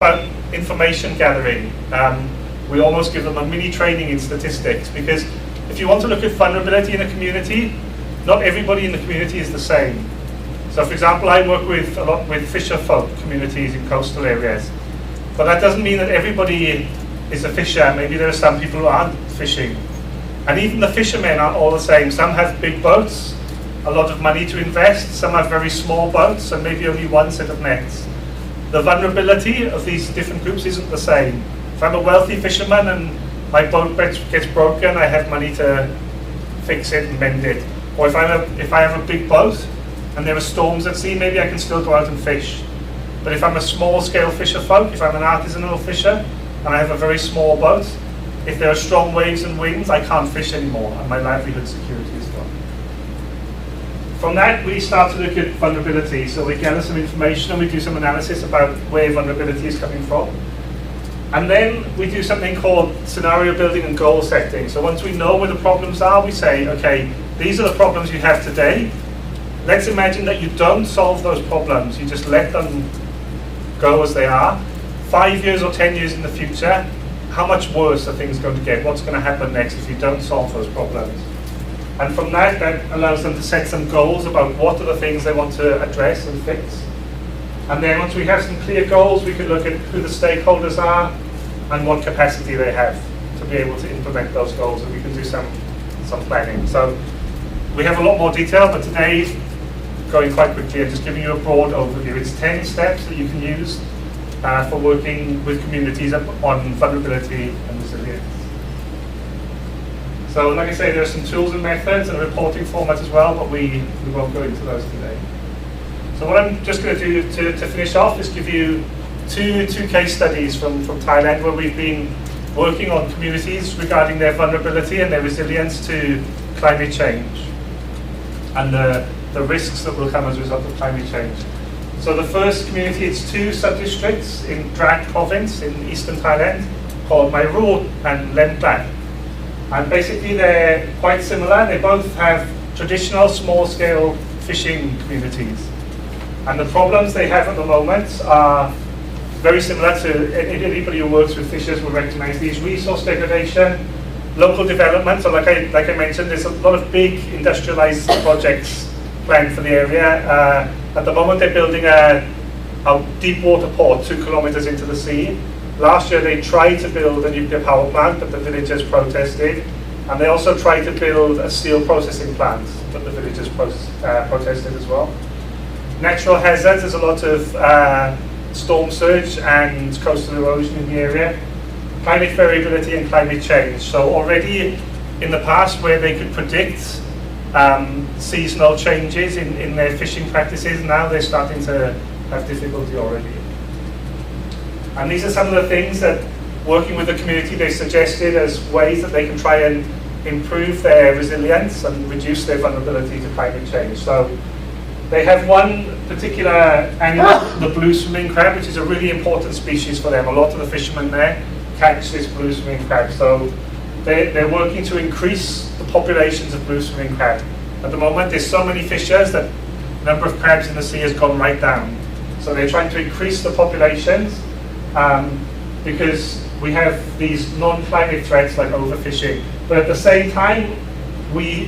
about information gathering. We almost give them a mini training in statistics, because if you want to look at vulnerability in a community, not everybody in the community is the same. So for example, I work a lot with fisher folk communities in coastal areas, but that doesn't mean that everybody is a fisher. Maybe there are some people who aren't fishing. And even the fishermen aren't all the same. Some have big boats, a lot of money to invest, some have very small boats and maybe only one set of nets. The vulnerability of these different groups isn't the same. If I'm a wealthy fisherman and my boat gets broken, I have money to fix it and mend it. Or if I have a big boat and there are storms at sea, maybe I can still go out and fish. But if I'm a small-scale fisher folk, if I'm an artisanal fisher and I have a very small boat, if there are strong waves and winds, I can't fish anymore and my livelihood security is gone. From that, we start to look at vulnerability. So we gather some information and we do some analysis about where vulnerability is coming from. And then we do something called scenario building and goal setting. So once we know where the problems are, we say, okay, these are the problems you have today. Let's imagine that you don't solve those problems. You just let them go as they are. 5 years or 10 years in the future, how much worse are things going to get? What's going to happen next if you don't solve those problems? And from that allows them to set some goals about what are the things they want to address and fix. And then once we have some clear goals, we can look at who the stakeholders are and what capacity they have to be able to implement those goals, and we can do some planning. So we have a lot more detail, but today, going quite quickly and just giving you a broad overview. It's 10 steps that you can use for working with communities on vulnerability and resilience. So like I say, there are some tools and methods and a reporting format as well, but we won't go into those today. So what I'm just going to do to finish off is give you two case studies from Thailand, where we've been working on communities regarding their vulnerability and their resilience to climate change and the risks that will come as a result of climate change. So the first community, it's 2 sub-districts in Drat province in eastern Thailand called Mairut and Lemplat. And basically they're quite similar. They both have traditional small-scale fishing communities. And the problems they have at the moment are very similar to anybody who works with fishers will recognize these: resource degradation, local development. So like I mentioned, there's a lot of big industrialized projects planned for the area. At the moment they're building a deep water port 2 kilometers into the sea. Last year they tried to build a nuclear power plant, but the villagers protested. And they also tried to build a steel processing plant, but the villagers protested as well. Natural hazards, there's a lot of storm surge and coastal erosion in the area. Climate variability and climate change. So already in the past, where they could predict seasonal changes in their fishing practices, now they're starting to have difficulty already. And these are some of the things that, working with the community, they suggested as ways that they can try and improve their resilience and reduce their vulnerability to climate change. So they have one particular animal, the blue swimming crab, which is a really important species for them. A lot of the fishermen there catch this blue swimming crab. So they're working to increase the populations of blue swimming crab. At the moment, there's so many fishers that the number of crabs in the sea has gone right down. So they're trying to increase the populations because we have these non-climate threats like overfishing. But at the same time, we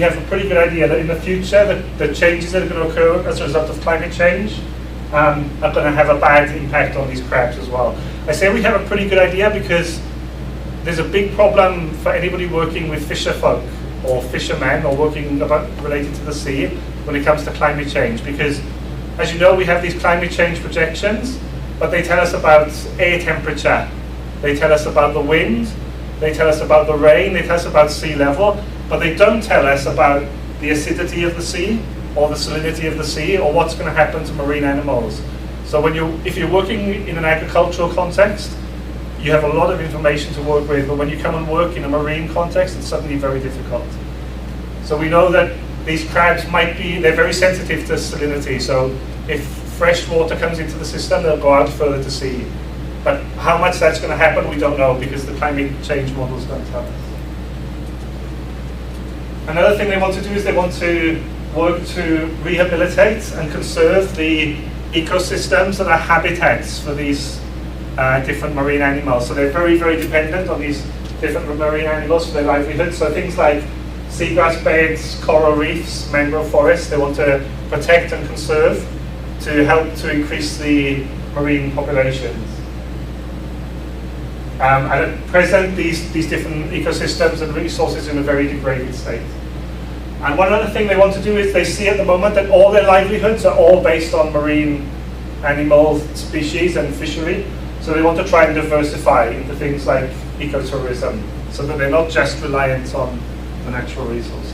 have a pretty good idea that in the future, the changes that are going to occur as a result of climate change are going to have a bad impact on these crabs as well. I say we have a pretty good idea because there's a big problem for anybody working with fisher folk or fishermen or working related to the sea when it comes to climate change. Because as you know, we have these climate change projections, but they tell us about air temperature, they tell us about the wind, they tell us about the rain, they tell us about sea level, but they don't tell us about the acidity of the sea or the salinity of the sea or what's going to happen to marine animals. So if you're working in an agricultural context, you have a lot of information to work with, but when you come and work in a marine context, it's suddenly very difficult. So we know that these crabs they're very sensitive to salinity, so if fresh water comes into the system, they'll go out further to sea. But how much that's going to happen, we don't know, because the climate change models don't tell us. Another thing they want to do is they want to work to rehabilitate and conserve the ecosystems that are habitats for these different marine animals. So they're very, very dependent on these different marine animals for their livelihood. So things like seagrass beds, coral reefs, mangrove forests, they want to protect and conserve to help to increase the marine populations. And at present, these different ecosystems and resources are in a very degraded state. And one other thing they want to do is they see at the moment that all their livelihoods are all based on marine animal species and fishery. So they want to try and diversify into things like ecotourism, so that they're not just reliant on the natural resources.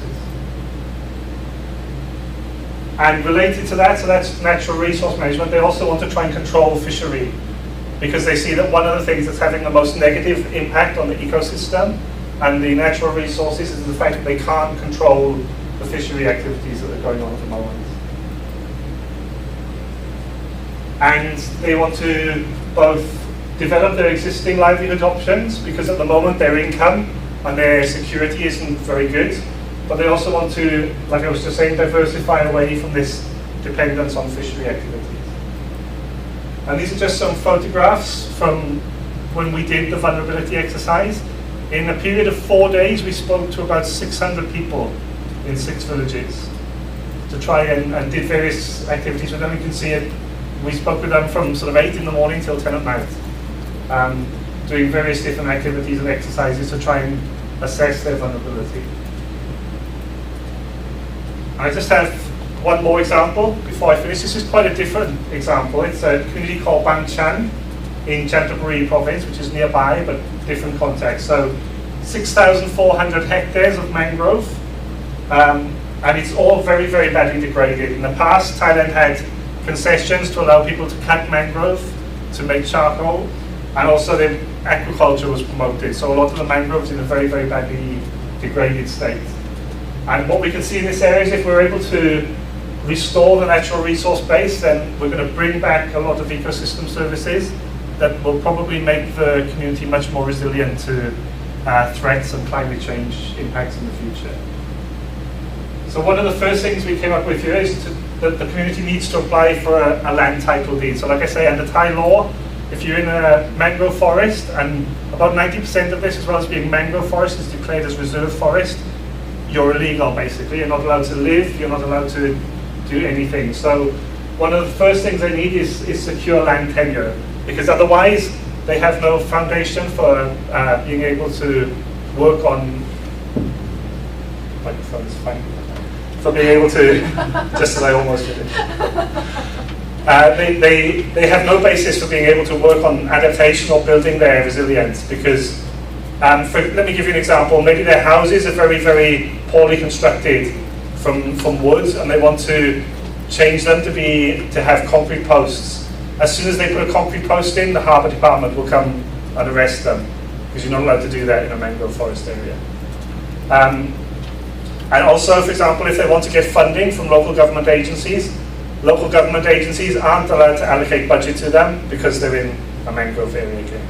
And related to that, so that's natural resource management, they also want to try and control fishery, because they see that one of the things that's having the most negative impact on the ecosystem and the natural resources is the fact that they can't control the fishery activities that are going on at the moment. And they want to both develop their existing livelihood options, because at the moment their income and their security isn't very good, but they also want to, like I was just saying, diversify away from this dependence on fishery activities. And these are just some photographs from when we did the vulnerability exercise. In a period of 4 days, we spoke to about 600 people in 6 villages to try and did various activities with them. You can see it. We spoke with them from sort of 8 in the morning till 10 at night, doing various different activities and exercises to try and assess their vulnerability. I just have one more example before I finish. This is quite a different example. It's a community called Bang Chan in Chanthaburi province, which is nearby, but different context. So 6,400 hectares of mangrove, and it's all very, very badly degraded. In the past, Thailand had concessions to allow people to cut mangrove to make charcoal, and also the agriculture was promoted. So a lot of the mangroves in a very, very badly degraded state. And what we can see in this area is if we're able to restore the natural resource base, then we're going to bring back a lot of ecosystem services that will probably make the community much more resilient to threats and climate change impacts in the future. So one of the first things we came up with here is that the community needs to apply for a land title deed. So like I say, under Thai law, if you're in a mangrove forest, and about 90% of this, as well as being mangrove forest, is declared as reserve forest, you're illegal basically. You're not allowed to live, you're not allowed to do anything. So one of the first things they need is secure land tenure, because otherwise they have no foundation for being able to work on, microphone's fine, for being able to, just as I almost did it. They have no basis for being able to work on adaptation or building their resilience, because let me give you an example. Maybe their houses are very, very poorly constructed from wood, and they want to change them to have concrete posts. As soon as they put a concrete post in, the harbour department will come and arrest them, because you're not allowed to do that in a mangrove forest area. And also, for example, if they want to get funding from local government agencies aren't allowed to allocate budget to them because they're in a mangrove area again.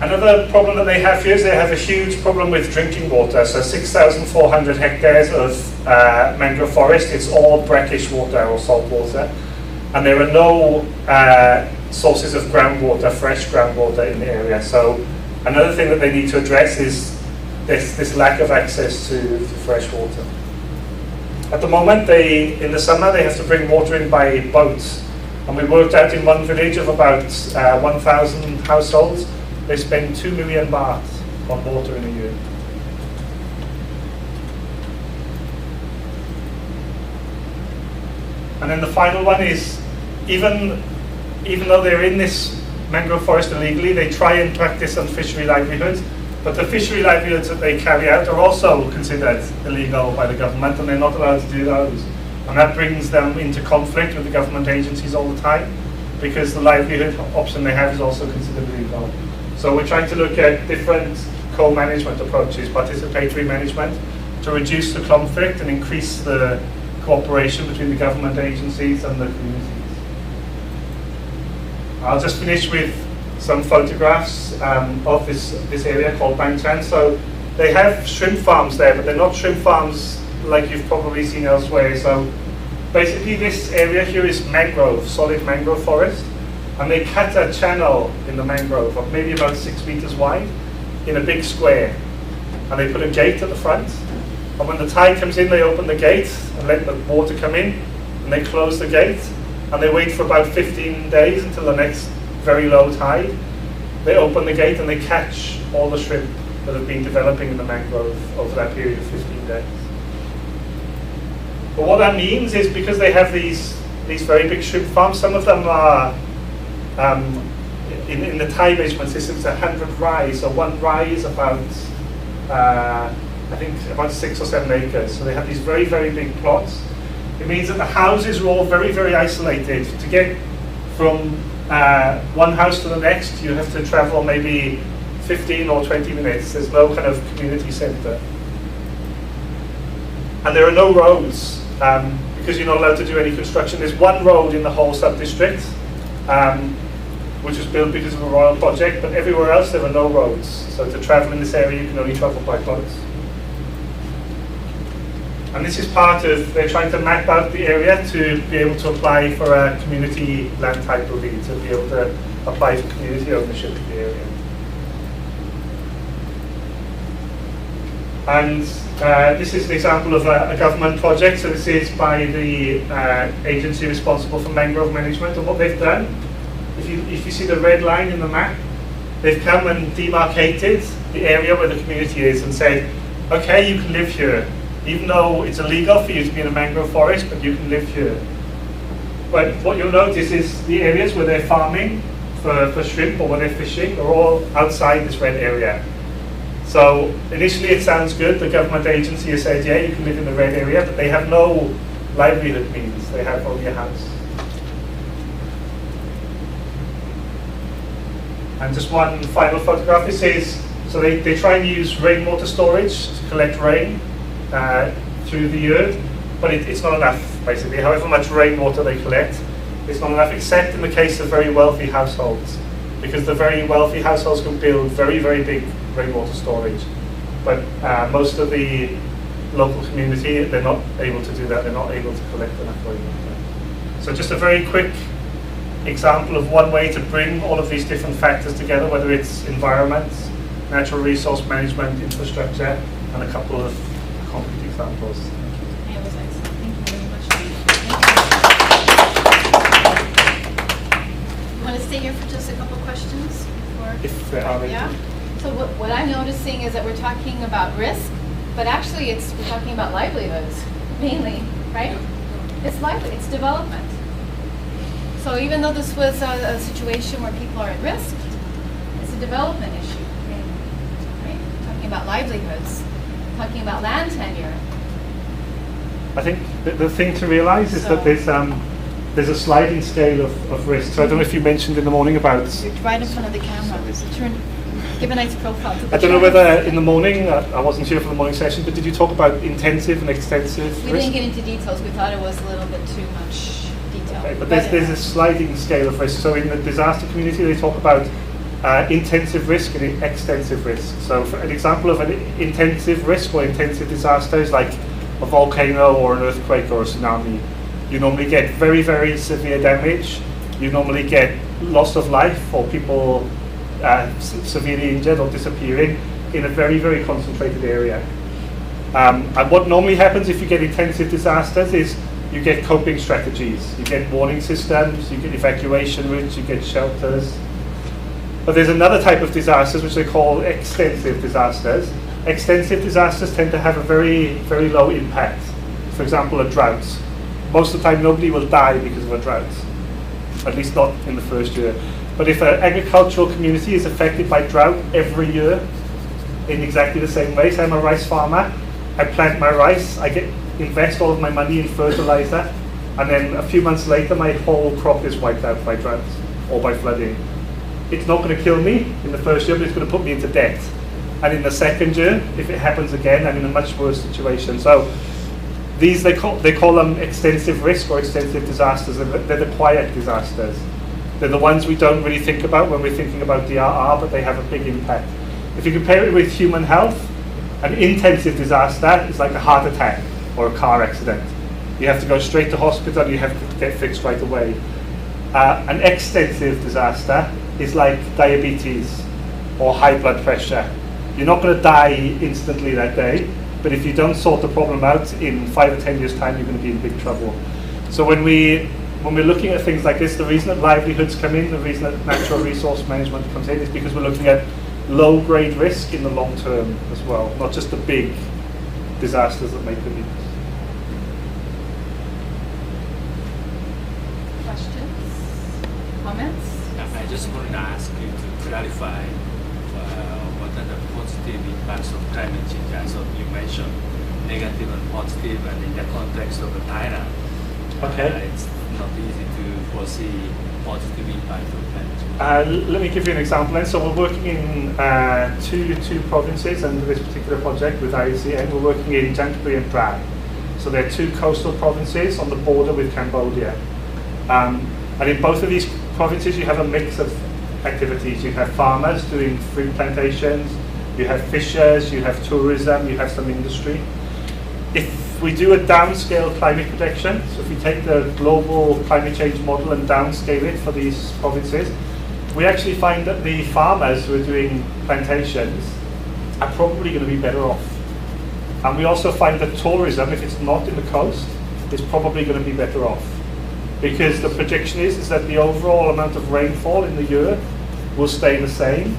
Another problem that they have here is they have a huge problem with drinking water. So 6,400 hectares of mangrove forest, it's all brackish water or salt water. And there are no sources of groundwater, fresh groundwater in the area. So another thing that they need to address is this lack of access to fresh water. At the moment, in the summer, they have to bring water in by boats. And we worked out in one village of about 1,000 households, they spend 2 million baht on water in a year. And then the final one is, even though they're in this mangrove forest illegally, they try and practice on fishery livelihoods, but the fishery livelihoods that they carry out are also considered illegal by the government, and they're not allowed to do those. And that brings them into conflict with the government agencies all the time, because the livelihood option they have is also considered illegal. So we're trying to look at different co-management approaches, participatory management, to reduce the conflict and increase the cooperation between the government agencies and the communities. I'll just finish with some photographs of this area called Bang Chan. So they have shrimp farms there, but they're not shrimp farms like you've probably seen elsewhere. So Basically, this area here is mangrove, solid mangrove forest, and they cut a channel in the mangrove of maybe about 6 meters wide in a big square, and they put a gate at the front, and when the tide comes in, they open the gate and let the water come in, and they close the gate, and they wait for about 15 days until the next very low tide. They open the gate and they catch all the shrimp that have been developing in the mangrove over that period of 15 days. But what that means is, because they have these very big shrimp farms, some of them are, in the tide measurement system, it's 100 rise, so one rise is about, I think about 6 or 7 acres. So they have these very, very big plots. It means that the houses are all very, very isolated. To get from one house to the next, you have to travel maybe 15 or 20 minutes. There's no kind of community centre. And there are no roads, because you're not allowed to do any construction. There's one road in the whole sub-district, which was built because of a royal project, but everywhere else there are no roads. So to travel in this area, you can only travel by boats. And this is part of, they're trying to map out the area to be able to apply for a community land title deed, to be able to apply for community ownership of the area. And this is an example of a government project. So this is by the agency responsible for mangrove management. And what they've done, if you see the red line in the map, they've come and demarcated the area where the community is and said, okay, you can live here. Even though it's illegal for you to be in a mangrove forest, but you can live here. But what you'll notice is the areas where they're farming for shrimp or where they're fishing are all outside this red area. So initially it sounds good. The government agency has said, yeah, you can live in the red area, but they have no livelihood means. They have only a house. And just one final photograph. This is, so they try and use rainwater storage to collect rain through the year, but it's not enough, basically. However much rainwater they collect, it's not enough, except in the case of very wealthy households, because the very wealthy households can build very, very big rainwater storage. But most of the local community, they're not able to do that. They're not able to collect enough rainwater. So just a very quick example of one way to bring all of these different factors together, whether it's environment, natural resource management, infrastructure, and a couple of concrete examples. Yeah, it was excellent. Thank you very much. You want to stay here for just a couple of questions? If there are any. Yeah. So what I'm noticing is that we're talking about risk, but actually we're talking about livelihoods, mainly, right? It's it's development. So even though this was a situation where people are at risk, it's a development issue, right? Talking about livelihoods, talking about land tenure. I think the thing to realise is that there's a sliding scale of risk. So I don't know if you mentioned in the morning about... You're right in front of the camera. So give a nice profile to the I don't know whether in the morning, I wasn't here for the morning session, but did you talk about intensive and extensive risk? We didn't get into details. We thought it was a little bit too much detail. Okay, but there's a sliding scale of risk. So in the disaster community, they talk about intensive risk and extensive risk. So for an example of an intensive risk or intensive disaster is like a volcano or an earthquake or a tsunami. You normally get very, very severe damage. You normally get loss of life or people severely injured or disappearing in a very, very concentrated area. And what normally happens if you get intensive disasters is you get coping strategies. You get warning systems, you get evacuation routes, you get shelters. But there's another type of disasters which they call extensive disasters. Extensive disasters tend to have a very, very low impact. For example, a drought. Most of the time nobody will die because of a drought, at least not in the first year. But if an agricultural community is affected by drought every year in exactly the same way, so I'm a rice farmer, I plant my rice, I invest all of my money in fertilizer, and then a few months later my whole crop is wiped out by drought or by flooding. It's not going to kill me in the first year, but it's going to put me into debt. And in the second year, if it happens again, I'm in a much worse situation. So these, they call them extensive risk or extensive disasters. They're the quiet disasters. They're the ones we don't really think about when we're thinking about DRR, but they have a big impact. If you compare it with human health, an intensive disaster is like a heart attack or a car accident. You have to go straight to hospital, you have to get fixed right away. An extensive disaster is like diabetes or high blood pressure. You're not going to die instantly that day, but if you don't sort the problem out in 5 or 10 years' time, you're going to be in big trouble. So when we're looking at things like this, the reason that livelihoods come in, the reason that natural resource management comes in, is because we're looking at low-grade risk in the long term as well, not just the big disasters that make the news. Questions? Comments? I just wanted to ask you to clarify what are the positive impacts of climate change. As you mentioned, negative and positive, and in the context of Thailand, it's not easy to foresee positive impact of climate change. Let me give you an example then. So we're working in two provinces under this particular project with IUCN. We're working in Chanthaburi and Pran. So they're two coastal provinces on the border with Cambodia. And in both of these provinces you have a mix of activities. You have farmers doing fruit plantations, you have fishers, you have tourism, you have some industry. If we do a downscale climate protection, so if we take the global climate change model and downscale it for these provinces, we actually find that the farmers who are doing plantations are probably going to be better off. And we also find that tourism, if it's not in the coast, is probably going to be better off. Because the projection is that the overall amount of rainfall in the year will stay the same,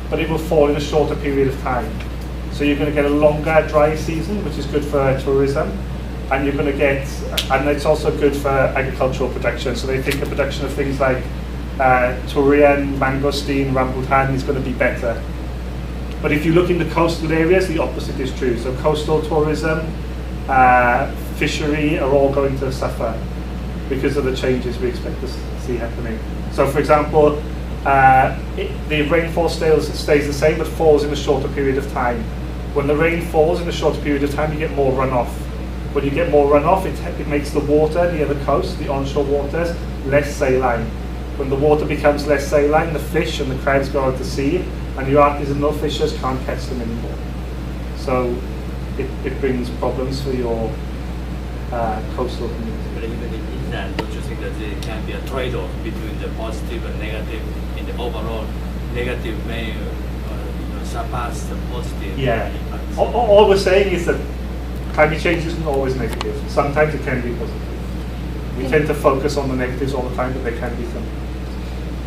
but it will fall in a shorter period of time. So you're going to get a longer dry season, which is good for tourism, and you're going to get, and it's also good for agricultural production. So they think the production of things like durian, mangosteen, rambutan is going to be better. But if you look in the coastal areas, the opposite is true. So coastal tourism, fishery are all going to suffer because of the changes we expect to see happening. So for example, the rainfall stays the same but falls in a shorter period of time. When the rain falls in a shorter period of time, you get more runoff. When you get more runoff, it makes the water near the coast, the onshore waters, less saline. When the water becomes less saline, the fish and the crabs go out to sea, and your artisanal fishers can't catch them anymore. So it brings problems for your coastal community. But even in that, don't you think that there can be a trade-off between the positive and negative? In the overall, negative may surpass the positive impacts. All we're saying is that climate change isn't always negative. Sometimes it can be positive. We tend to focus on the negatives all the time, but there can be some.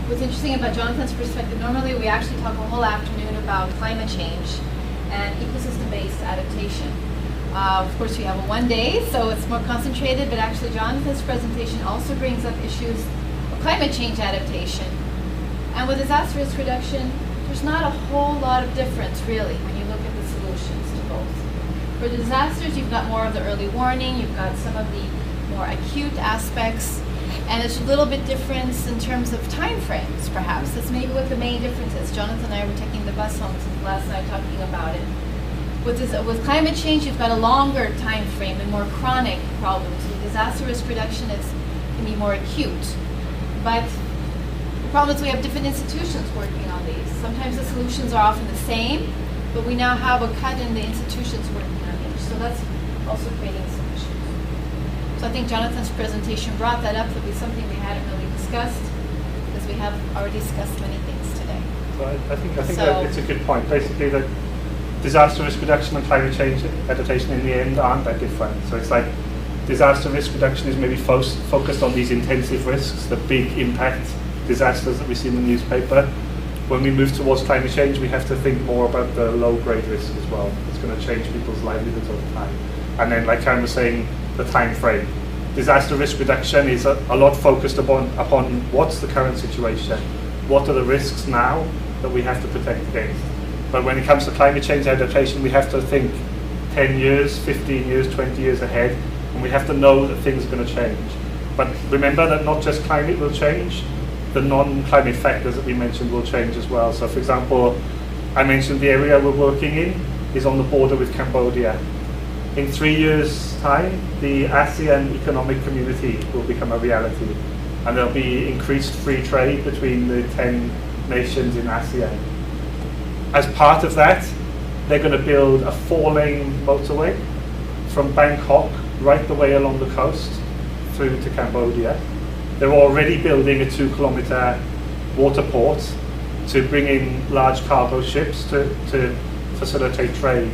What's interesting about Jonathan's perspective, normally we actually talk a whole afternoon about climate change and ecosystem-based adaptation. Of course, we have a one day, so it's more concentrated, but actually Jonathan's presentation also brings up issues of climate change adaptation. And with disaster risk reduction, there's not a whole lot of difference, really, when you look at the solutions to both. For disasters, you've got more of the early warning, you've got some of the more acute aspects, and there's a little bit difference in terms of time frames, perhaps. That's maybe what the main difference is. Jonathan and I were taking the bus home since last night talking about it. With climate change, you've got a longer time frame and more chronic problems. With disaster risk reduction, it can be more acute. But the problem is we have different institutions working on these. Sometimes the solutions are often the same, but we now have a cut in the institutions working on each. So that's also creating solutions. So I think Jonathan's presentation brought that up. That'll be something we hadn't really discussed, because we have already discussed many things today. So I think that it's a good point. Basically, that disaster risk reduction and climate change adaptation in the end aren't that different. So it's like disaster risk reduction is maybe focused on these intensive risks, the big impact disasters that we see in the newspaper. When we move towards climate change, we have to think more about the low-grade risk as well. It's going to change people's livelihoods over time. And then, like Karen was saying, the time frame. Disaster risk reduction is a lot focused upon what's the current situation, what are the risks now that we have to protect against. But when it comes to climate change adaptation, we have to think 10 years, 15 years, 20 years ahead, and we have to know that things are going to change. But remember that not just climate will change, the non-climate factors that we mentioned will change as well. So for example, I mentioned the area we're working in is on the border with Cambodia. In 3 years' time, the ASEAN economic community will become a reality, and there'll be increased free trade between the 10 nations in ASEAN. As part of that, they're going to build a 4-lane motorway from Bangkok right the way along the coast through to Cambodia. They're already building a 2-kilometer water port to bring in large cargo ships to facilitate trade.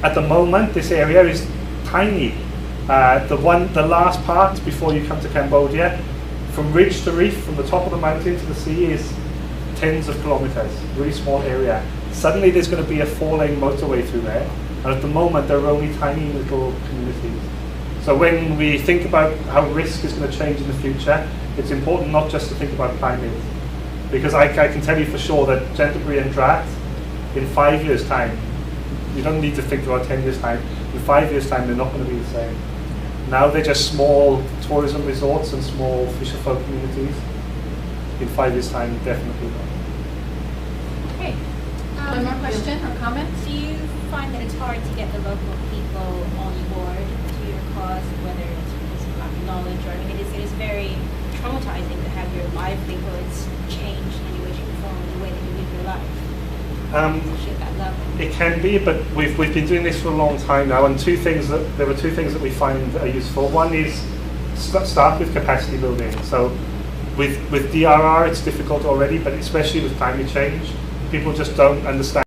At the moment, this area is tiny. The last part before you come to Cambodia, from ridge to reef, from the top of the mountain to the sea, is tens of kilometers, really small area. Suddenly there's going to be a 4-lane motorway through there, and at the moment there are only tiny little communities. So when we think about how risk is going to change in the future, it's important not just to think about climate, because I can tell you for sure that Canterbury and Drat, in 5 years' time, you don't need to think about 10 years' time, in 5 years' time they're not going to be the same. Now they're just small tourism resorts and small fisher-folk communities. In 5 years' time, definitely not. Okay. One more question or comment? Do you find that it's hard to get the local people on board to your cause, whether it's because of lack of knowledge or, I mean, it is very traumatizing to have your livelihoods changed in any way, shape, or form, the way that you live your life? Especially at that level. It can be, but we've been doing this for a long time now, and there were two things that we find are useful. One is start with capacity building. So with DRR, it's difficult already, but especially with climate change, people just don't understand